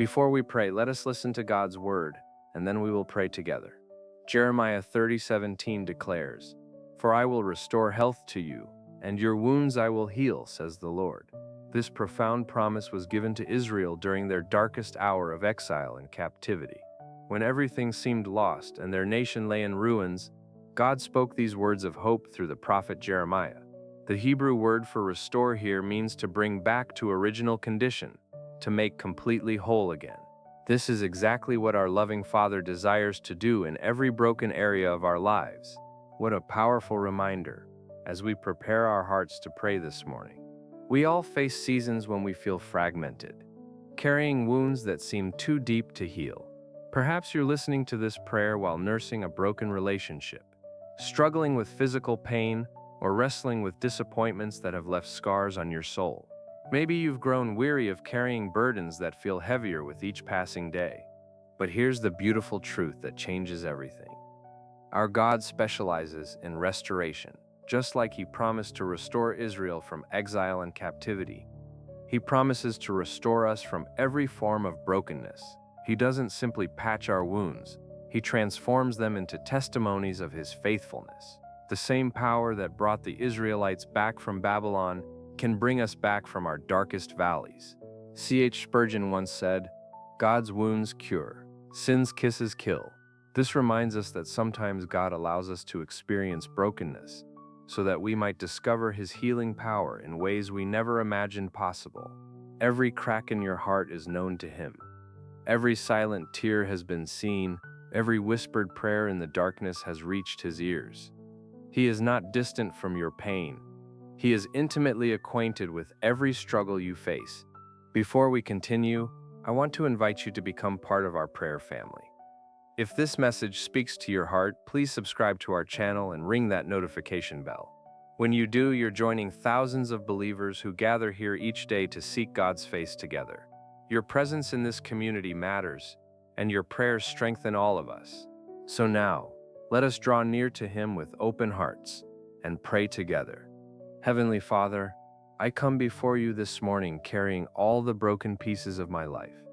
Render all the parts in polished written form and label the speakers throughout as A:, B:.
A: Before we pray, let us listen to God's word, and then we will pray together. Jeremiah 30:17 declares, "For I will restore health to you, and your wounds I will heal, says the Lord." This profound promise was given to Israel during their darkest hour of exile and captivity. When everything seemed lost and their nation lay in ruins, God spoke these words of hope through the prophet Jeremiah. The Hebrew word for restore here means to bring back to original condition, to make completely whole again. This is exactly what our loving Father desires to do in every broken area of our lives. What a powerful reminder as we prepare our hearts to pray this morning. We all face seasons when we feel fragmented, carrying wounds that seem too deep to heal. Perhaps you're listening to this prayer while nursing a broken relationship, struggling with physical pain, or wrestling with disappointments that have left scars on your soul. Maybe you've grown weary of carrying burdens that feel heavier with each passing day. But here's the beautiful truth that changes everything. Our God specializes in restoration. Just like He promised to restore Israel from exile and captivity, He promises to restore us from every form of brokenness. He doesn't simply patch our wounds, He transforms them into testimonies of His faithfulness. The same power that brought the Israelites back from Babylon can bring us back from our darkest valleys. C.H. Spurgeon once said, "God's wounds cure, sin's kisses kill." This reminds us that sometimes God allows us to experience brokenness, so that we might discover His healing power in ways we never imagined possible. Every crack in your heart is known to Him. Every silent tear has been seen. Every whispered prayer in the darkness has reached His ears. He is not distant from your pain. He is intimately acquainted with every struggle you face. Before we continue, I want to invite you to become part of our prayer family. If this message speaks to your heart, please subscribe to our channel and ring that notification bell. When you do, you're joining thousands of believers who gather here each day to seek God's face together. Your presence in this community matters, and your prayers strengthen all of us. So now, let us draw near to Him with open hearts and pray together. Heavenly Father, I come before you this morning carrying all the broken pieces of my life.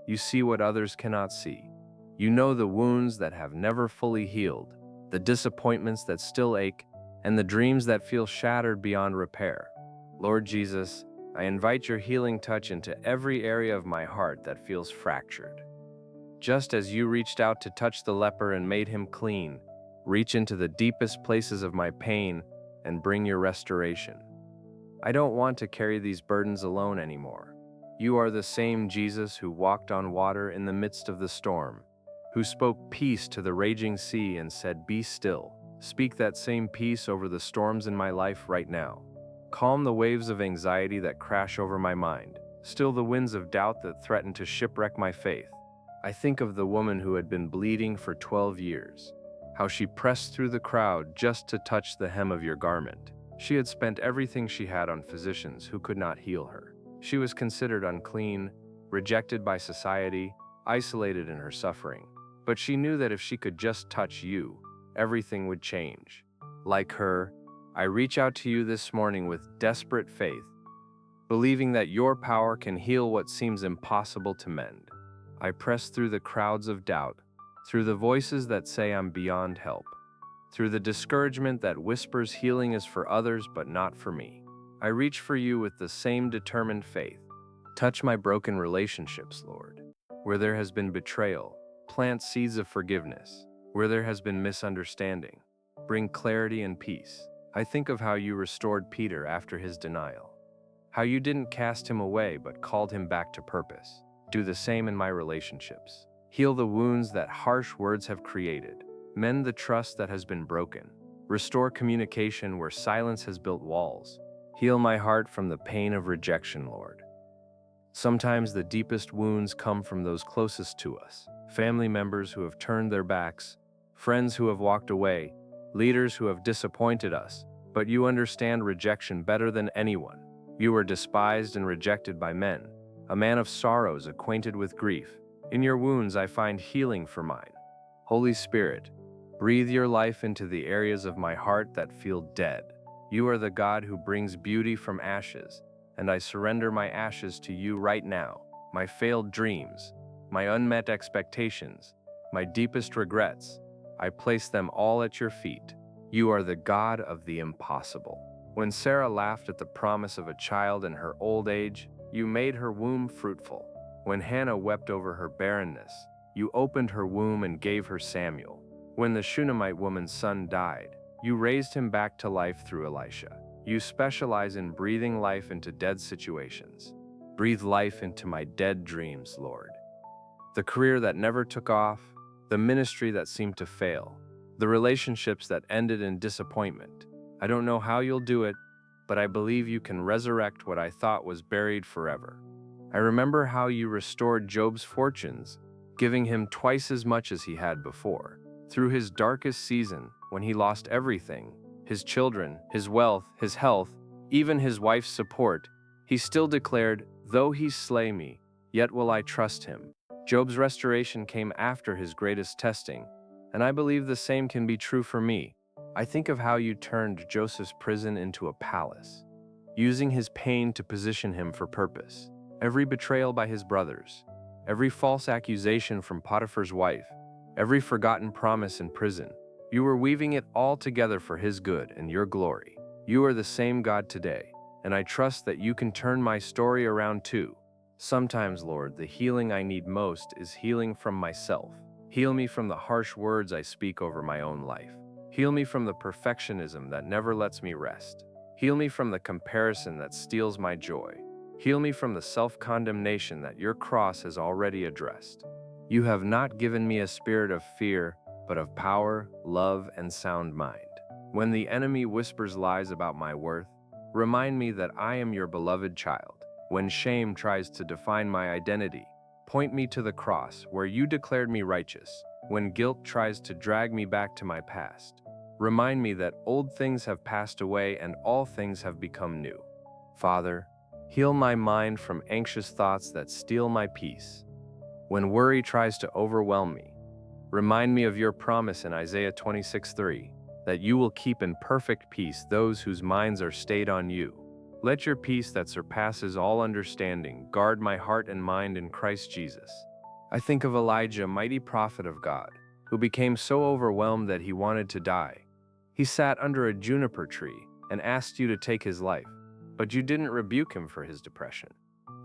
A: You see what others cannot see. You know the wounds that have never fully healed, the disappointments that still ache, and the dreams that feel shattered beyond repair. Lord Jesus, I invite your healing touch into every area of my heart that feels fractured. Just as you reached out to touch the leper and made him clean, reach into the deepest places of my pain and bring your restoration. I don't want to carry these burdens alone anymore. You are the same Jesus who walked on water in the midst of the storm, who spoke peace to the raging sea and said, "Be still." Speak that same peace over the storms in my life right now. Calm the waves of anxiety that crash over my mind. Still the winds of doubt that threaten to shipwreck my faith. I think of the woman who had been bleeding for 12 years, how she pressed through the crowd just to touch the hem of your garment. She had spent everything she had on physicians who could not heal her. She was considered unclean, rejected by society, isolated in her suffering. But she knew that if she could just touch you, everything would change. Like her, I reach out to you this morning with desperate faith, believing that your power can heal what seems impossible to mend. I press through the crowds of doubt, through the voices that say I'm beyond help, through the discouragement that whispers healing is for others but not for me. I reach for you with the same determined faith. Touch my broken relationships, Lord. Where there has been betrayal, plant seeds of forgiveness. Where there has been misunderstanding, bring clarity and peace. I think of how you restored Peter after his denial, how you didn't cast him away but called him back to purpose. Do the same in my relationships. Heal the wounds that harsh words have created. Mend the trust that has been broken. Restore communication where silence has built walls. Heal my heart from the pain of rejection, Lord. Sometimes the deepest wounds come from those closest to us. Family members who have turned their backs, friends who have walked away, leaders who have disappointed us. But you understand rejection better than anyone. You were despised and rejected by men, a man of sorrows, acquainted with grief. In your wounds I find healing for mine. Holy Spirit, breathe your life into the areas of my heart that feel dead. You are the God who brings beauty from ashes, and I surrender my ashes to you right now. my failed dreams, my unmet expectations, my deepest regrets. I place them all at your feet. You are the God of the impossible. When Sarah laughed at the promise of a child in her old age, you made her womb fruitful. When Hannah wept over her barrenness, you opened her womb and gave her Samuel. When the Shunammite woman's son died, you raised him back to life through Elisha. You specialize in breathing life into dead situations. Breathe life into my dead dreams, Lord. The career that never took off, the ministry that seemed to fail, the relationships that ended in disappointment. I don't know how you'll do it, but I believe you can resurrect what I thought was buried forever. I remember how you restored Job's fortunes, giving him twice as much as he had before. Through his darkest season, when he lost everything, his children, his wealth, his health, even his wife's support, he still declared, "Though he slay me, yet will I trust him." Job's restoration came after his greatest testing, and I believe the same can be true for me. I think of how you turned Joseph's prison into a palace, using his pain to position him for purpose. Every betrayal by his brothers, every false accusation from Potiphar's wife, every forgotten promise in prison, you were weaving it all together for his good and your glory. You are the same God today, and I trust that you can turn my story around too. Sometimes, Lord, the healing I need most is healing from myself. Heal me from the harsh words I speak over my own life. Heal me from the perfectionism that never lets me rest. Heal me from the comparison that steals my joy. Heal me from the self-condemnation that your cross has already addressed. You have not given me a spirit of fear, but of power, love, and sound mind. When the enemy whispers lies about my worth, remind me that I am your beloved child. When shame tries to define my identity, point me to the cross where you declared me righteous. When guilt tries to drag me back to my past, remind me that old things have passed away and all things have become new. Father, heal my mind from anxious thoughts that steal my peace. When worry tries to overwhelm me, remind me of your promise in Isaiah 26:3, that you will keep in perfect peace those whose minds are stayed on you. Let your peace that surpasses all understanding guard my heart and mind in Christ Jesus. I think of Elijah, mighty prophet of God, who became so overwhelmed that he wanted to die. He sat under a juniper tree and asked you to take his life, but you didn't rebuke him for his depression.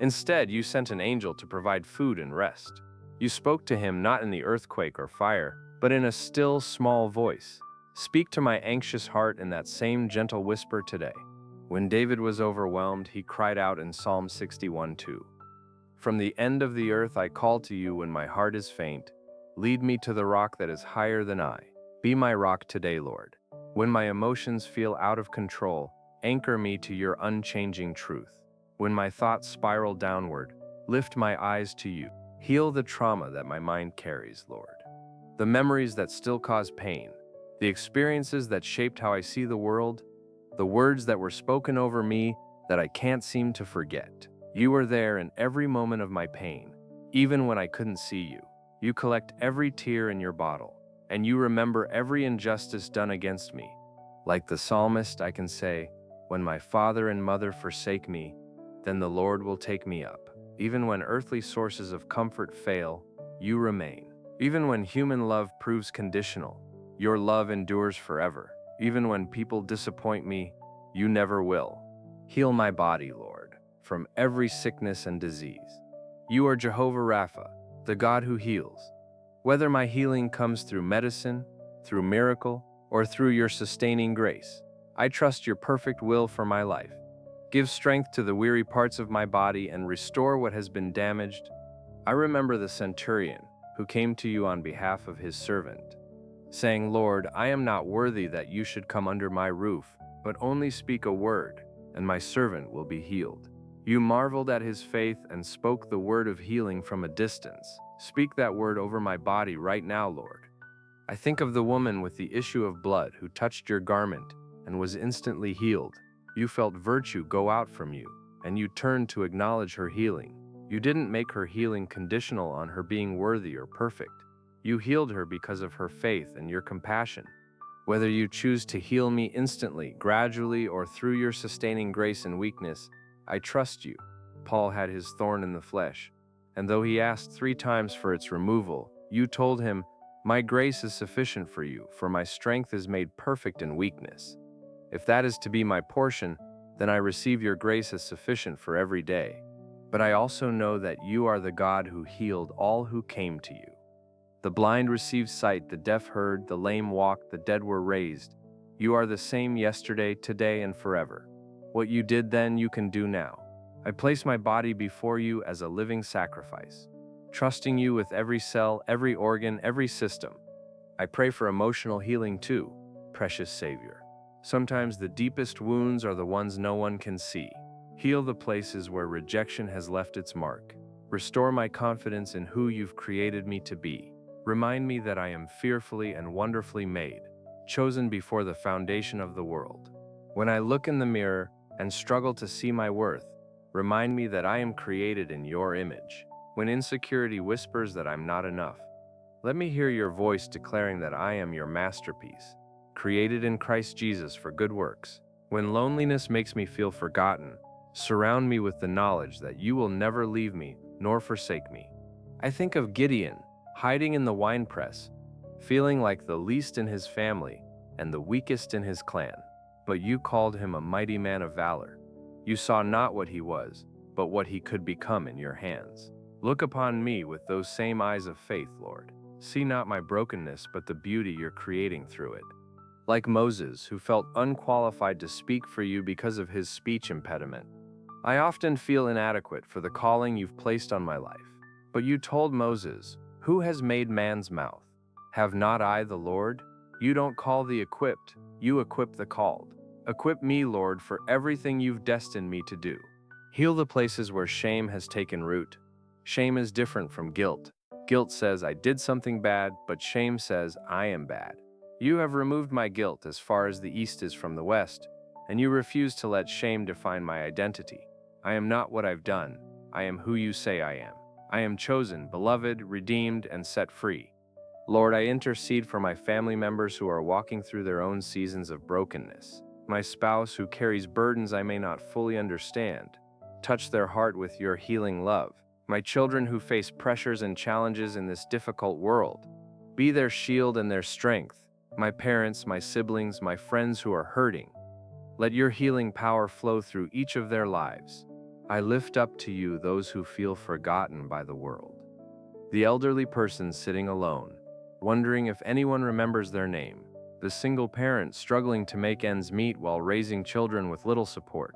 A: Instead, you sent an angel to provide food and rest. You spoke to him not in the earthquake or fire, but in a still, small voice. Speak to my anxious heart in that same gentle whisper today. When David was overwhelmed, he cried out in Psalm 61:2. From the end of the earth I call to you when my heart is faint. Lead me to the rock that is higher than I. Be my rock today, Lord. When my emotions feel out of control, anchor me to your unchanging truth. When my thoughts spiral downward, lift my eyes to you. Heal the trauma that my mind carries, Lord. The memories that still cause pain, the experiences that shaped how I see the world, the words that were spoken over me that I can't seem to forget. You were there in every moment of my pain, even when I couldn't see you. You collect every tear in your bottle, and you remember every injustice done against me. Like the psalmist, I can say, when my father and mother forsake me, then the Lord will take me up. Even when earthly sources of comfort fail, you remain. Even when human love proves conditional, your love endures forever. Even when people disappoint me, you never will. Heal my body, Lord, from every sickness and disease. You are Jehovah Rapha, the God who heals. Whether my healing comes through medicine, through miracle, or through your sustaining grace, I trust your perfect will for my life. Give strength to the weary parts of my body and restore what has been damaged. I remember the centurion who came to you on behalf of his servant, saying, Lord, I am not worthy that you should come under my roof, but only speak a word, and my servant will be healed. You marveled at his faith and spoke the word of healing from a distance. Speak that word over my body right now, Lord. I think of the woman with the issue of blood who touched your garment and was instantly healed. You felt virtue go out from you, and you turned to acknowledge her healing. You didn't make her healing conditional on her being worthy or perfect. You healed her because of her faith and your compassion. Whether you choose to heal me instantly, gradually, or through your sustaining grace and weakness, I trust you. Paul had his thorn in the flesh, And though he asked 3 times for its removal, you told him, "My grace is sufficient for you, for my strength is made perfect in weakness." If that is to be my portion, then I receive your grace as sufficient for every day. But I also know that you are the God who healed all who came to you. The blind received sight, the deaf heard, the lame walked, the dead were raised. You are the same yesterday, today, and forever. What you did then, you can do now. I place my body before you as a living sacrifice, trusting you with every cell, every organ, every system. I pray for emotional healing too, precious Savior. Sometimes the deepest wounds are the ones no one can see. Heal the places where rejection has left its mark. Restore my confidence in who you've created me to be. Remind me that I am fearfully and wonderfully made, chosen before the foundation of the world. When I look in the mirror and struggle to see my worth, remind me that I am created in your image. When insecurity whispers that I'm not enough, let me hear your voice declaring that I am your masterpiece, created in Christ Jesus for good works. When loneliness makes me feel forgotten, surround me with the knowledge that you will never leave me nor forsake me. I think of Gideon, hiding in the winepress, feeling like the least in his family and the weakest in his clan. But you called him a mighty man of valor. You saw not what he was, but what he could become in your hands. Look upon me with those same eyes of faith, Lord. See not my brokenness, but the beauty you're creating through it. Like Moses, who felt unqualified to speak for you because of his speech impediment, I often feel inadequate for the calling you've placed on my life. But you told Moses, "Who has made man's mouth? Have not I the Lord? You don't call the equipped, you equip the called. Equip me, Lord, for everything you've destined me to do." Heal the places where shame has taken root. Shame is different from guilt. Guilt says I did something bad, but shame says I am bad. You have removed my guilt as far as the east is from the west, and you refuse to let shame define my identity. I am not what I've done. I am who you say I am. I am chosen, beloved, redeemed, and set free. Lord, I intercede for my family members who are walking through their own seasons of brokenness. My spouse who carries burdens I may not fully understand. Touch their heart with your healing love. My children who face pressures and challenges in this difficult world. Be their shield and their strength. My parents, my siblings, my friends who are hurting. Let your healing power flow through each of their lives. I lift up to you those who feel forgotten by the world. The elderly person sitting alone, wondering if anyone remembers their name. The single parent struggling to make ends meet while raising children with little support.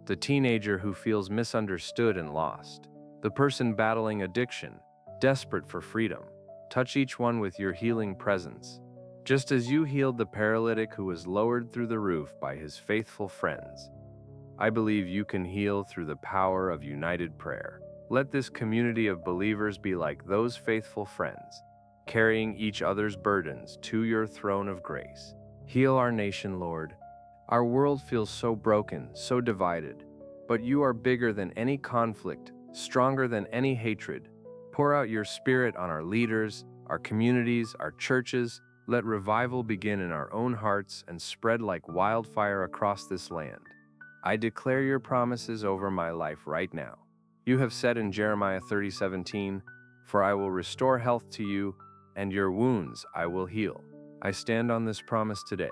A: The teenager who feels misunderstood and lost. The person battling addiction, desperate for freedom. Touch each one with your healing presence. Just as you healed the paralytic who was lowered through the roof by his faithful friends, I believe you can heal through the power of united prayer. Let this community of believers be like those faithful friends, carrying each other's burdens to your throne of grace. Heal our nation, Lord. Our world feels so broken, so divided, but you are bigger than any conflict, stronger than any hatred. Pour out your spirit on our leaders, our communities, our churches. Let revival begin in our own hearts and spread like wildfire across this land. I declare your promises over my life right now. You have said in Jeremiah 30:17, "For I will restore health to you, and your wounds I will heal." I stand on this promise today.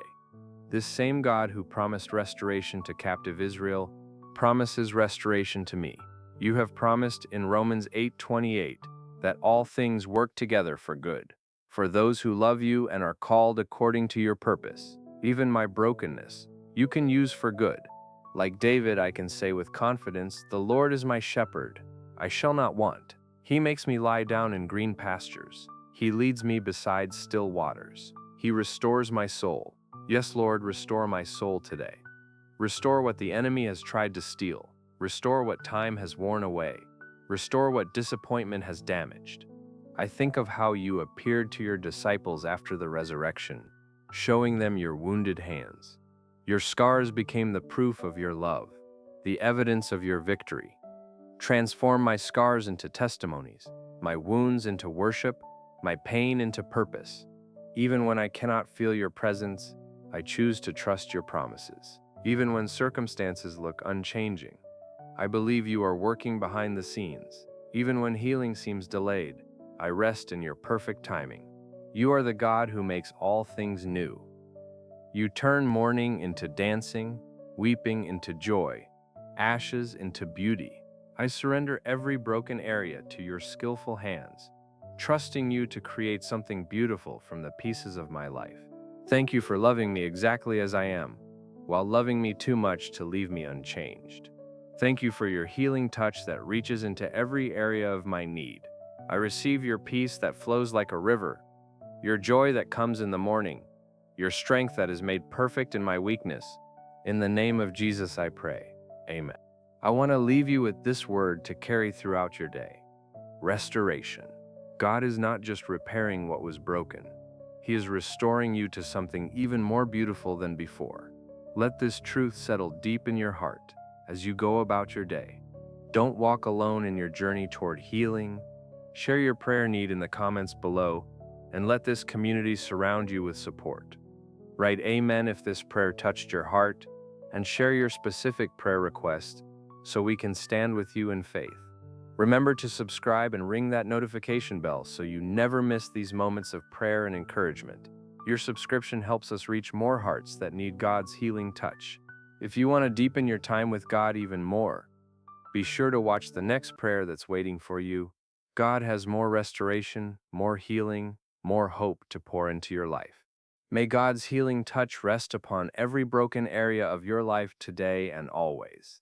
A: This same God who promised restoration to captive Israel promises restoration to me. You have promised in Romans 8:28 that all things work together for good, for those who love you and are called according to your purpose. Even my brokenness, you can use for good. Like David, I can say with confidence, "The Lord is my shepherd, I shall not want. He makes me lie down in green pastures. He leads me beside still waters. He restores my soul." Yes, Lord, restore my soul today. Restore what the enemy has tried to steal. Restore what time has worn away. Restore what disappointment has damaged. I think of how you appeared to your disciples after the resurrection, showing them your wounded hands. Your scars became the proof of your love, the evidence of your victory. Transform my scars into testimonies, my wounds into worship, my pain into purpose. Even when I cannot feel your presence, I choose to trust your promises. Even when circumstances look unchanging, I believe you are working behind the scenes. Even when healing seems delayed, I rest in your perfect timing. You are the God who makes all things new. You turn mourning into dancing, weeping into joy, ashes into beauty. I surrender every broken area to your skillful hands, trusting you to create something beautiful from the pieces of my life. Thank you for loving me exactly as I am, while loving me too much to leave me unchanged. Thank you for your healing touch that reaches into every area of my need. I receive your peace that flows like a river, your joy that comes in the morning, your strength that is made perfect in my weakness. In the name of Jesus I pray. Amen. I want to leave you with this word to carry throughout your day. Restoration. God is not just repairing what was broken. He is restoring you to something even more beautiful than before. Let this truth settle deep in your heart as you go about your day. Don't walk alone in your journey toward healing. Share your prayer need in the comments below, and let this community surround you with support. Write Amen if this prayer touched your heart, and share your specific prayer request so we can stand with you in faith. Remember to subscribe and ring that notification bell so you never miss these moments of prayer and encouragement. Your subscription helps us reach more hearts that need God's healing touch. If you want to deepen your time with God even more, be sure to watch the next prayer that's waiting for you. God has more restoration, more healing, more hope to pour into your life. May God's healing touch rest upon every broken area of your life today and always.